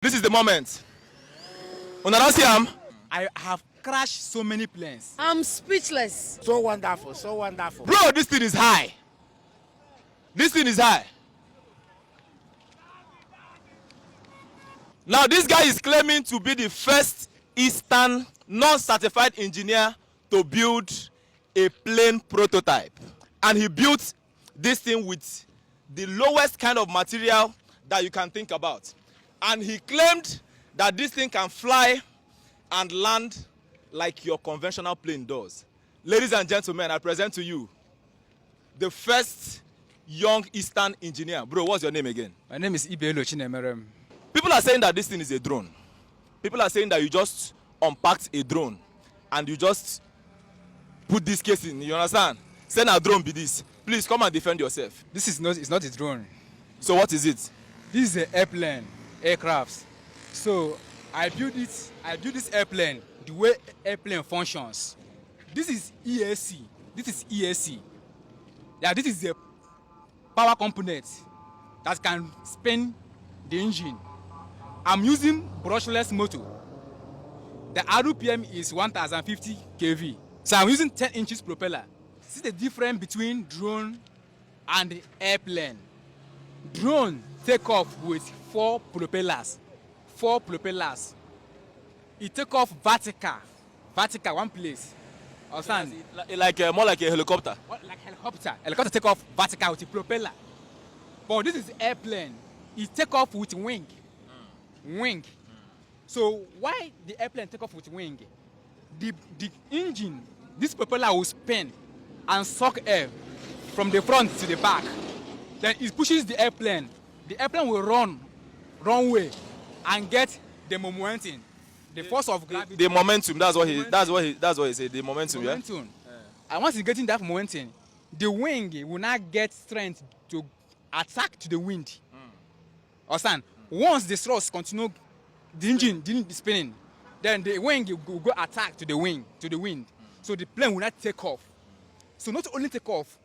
This is the moment. Una don see am? I have crashed so many planes. I'm speechless. So wonderful, so wonderful. Bro, this thing is high. This thing is high. Now, this guy is claiming to be the first Eastern non-certified engineer to build a plane prototype. And he built this thing with the lowest kind of material that you can think about. And he claimed that this thing can fly and land like your conventional plane does. Ladies and gentlemen, I present to you the first young Eastern engineer. Bro, what's your name again? My name is Ibelo Chinemerem. People are saying that this thing is a drone. People are saying that you just unpacked a drone and you just put this case in. You understand? Send a drone be this. Please come and defend yourself. This is not, it's not a drone. So what is it? This is an airplane, aircraft. So I built this airplane the way airplane functions. This is ESC. This is ESC. Yeah, this is the power component that can spin the engine. I'm using brushless motor. The RPM is 1050 kV. So I'm using 10 inches propeller. This is the difference between drone and airplane. Drone take off with 4 propellers. 4 propellers. It take off vertical one place. Understand? Like more like a helicopter. Like helicopter. Helicopter take off vertical with a propeller. But this is airplane. It take off with wing. Wing. So why the airplane take off with wing? The engine, this propeller will spin and suck air from the front to the back. Then it pushes the airplane. The airplane will run way and get the momentum, the force of gravity. The momentum. That's what he said. The momentum. Yeah. And once it's getting that momentum, the wing will not get strength to attack to the wind. Understand? Once the thrust continue, the engine didn't be spinning, then the wing will go attack to the wind. So the plane will not take off. So not only take off,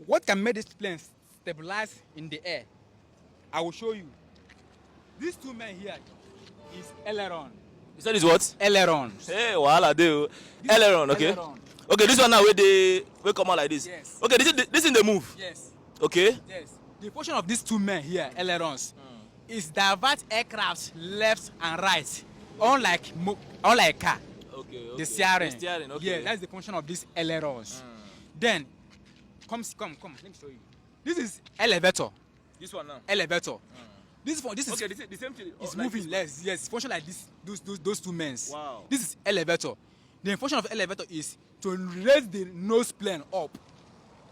what can make this plane stabilize in the air? I will show you. These 2 men here is aileron. You said it's what? Aileron. Hey, wahala dey. Aileron, okay. Aileron. Okay, this one now where they come out like this. Yes. Okay, this is the move. Yes. Okay. Yes. The function of these 2 men here, ailerons, is divert aircraft left and right, unlike car. Okay. The steering. Okay. Yeah, that's the function of these ailerons. Then, come, let me show you. This is elevator. This one now. Elevator. This is Okay, the same thing. it's like moving less. Yes, function like this. Those 2 men. Wow. This is elevator. The function of elevator is to raise the nose plane up.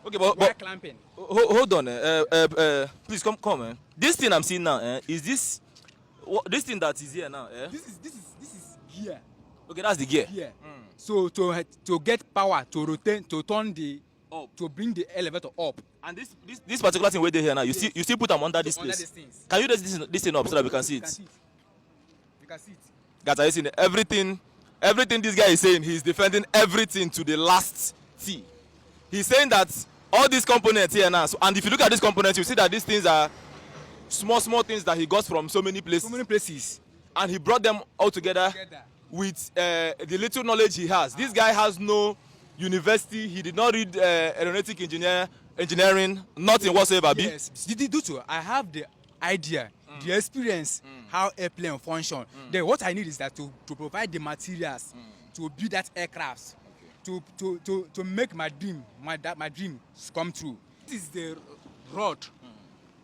Okay, while but clamping. hold on. Please come, man. This thing I'm seeing now, is this this thing that is here now? This is here. Okay, that's the gear. Here. So to get power to rotate, to turn the Up. to bring the elevator up. And this particular thing where they here now, you still put them under this Under place. these things. Can you raise this thing up so that we can see You can it? see it. You can see it. Guys, are you seeing it? Everything this guy is saying, he's defending everything to the last T. He's saying that all these components here now, and if you look at these components, you see that these things are small things that he got from so many places. So many places. And he brought them all together with the little knowledge he has. This guy has no university. He did not read aeronautic engineering, nothing whatsoever. Yes. Due to I have the idea, the experience, how airplane function. Then what I need is that to provide the materials to build that aircraft, to make my dream come true. This is the rod.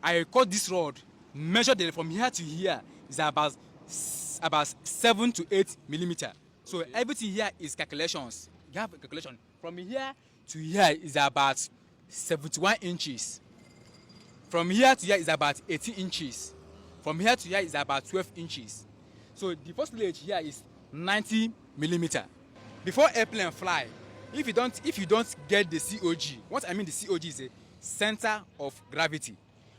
I cut this rod, measured it from here to here is about 7 to 8 millimeter. So everything here is calculations. You have a calculation. From here to here is about 71 inches. From here to here is about 18 inches. From here to here is about 12 inches. So the first ledge here is 90 millimeter. Before airplane fly, if you don't get the COG, what I mean the COG is a center of gravity.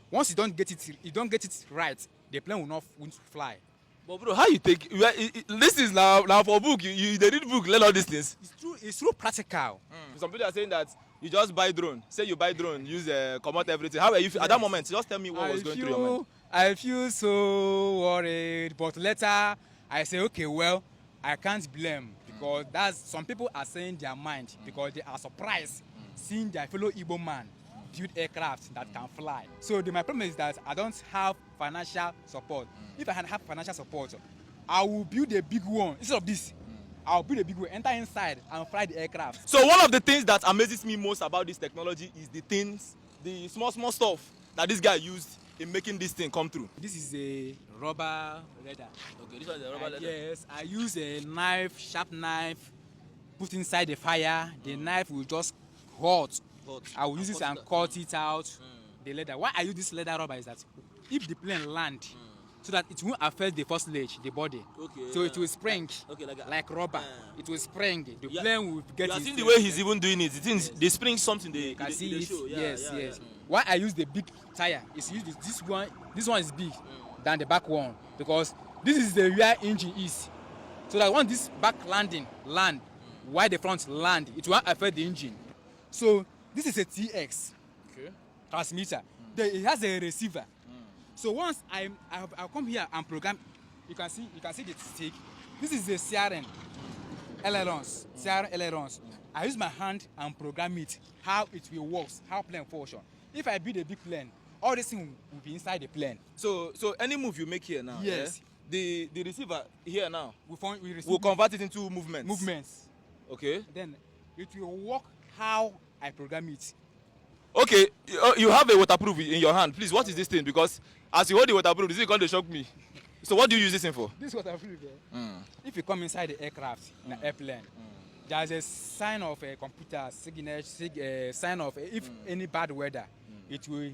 Once you don't get it right, the plane won't fly. But bro, how you take? This is now for book. You they read book, learn all these things. It's true practical. Some people are saying that you just buy drone. Say you buy drone, use come out everything. How are you feel at that moment? Just tell me what was going through your mind. I feel so worried, but later I say, okay, well, I can't blame because that's some people are saying their mind because they are surprised seeing their fellow Igbo man build aircraft that can fly. So my problem is that I don't have financial support. If I had have financial support, I will build a big one instead of this. I'll build a big one, enter inside and fly the aircraft. So one of the things that amazes me most about this technology is the small stuff that this guy used in making this thing come through. This is a rubber leather. Okay, this one is a rubber leather. Yes, I use a knife, sharp knife, put inside the fire. The knife will just hot. I will use it and cut it out. The leather. Why I use this leather rubber is that if the plane land, so that it won't affect the fuselage, the body. Okay, so it will spring like rubber. It will spring. The plane will get. You are seeing the way he's even doing it. The spring something they can see it. show. Yes. Why I use the big tire is use this one. This one is big than the back one because this is the rear engine is. So that once this back land, while the front land, it won't affect the engine. So this is a TX transmitter. It has a receiver. So once I'll come here and program, you can see the stick. This is the CRN ailerons. I use my hand and program it, how it will work, how plane function. If I build a big plane, all this thing will be inside the plane. So any move you make here now, yes, the receiver here now we'll convert it into movements. Okay. Then it will work how I program it. Okay, you have a waterproof in your hand. Please, what is this thing? Because as you hold the waterproof, this is going to shock me. So what do you use this thing for? This waterproof. If you come inside the aircraft, in an airplane, there's a sign of a computer signature, sign of if any bad weather, it will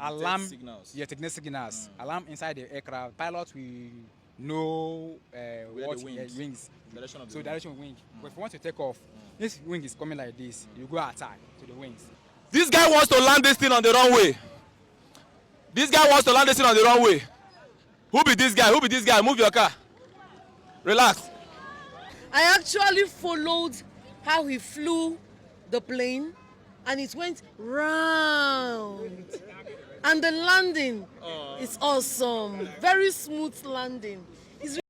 alarm. Signals. Yeah, technical signals. Alarm inside the aircraft. Pilot will know what wings. Direction of the wing. Direction of wing. But if you want to take off, this wing is coming like this. You go attack to the wings. This guy wants to land this thing on the runway. Who be this guy? Move your car. Relax. I actually followed how he flew the plane and it went round. And the landing is awesome. Very smooth landing.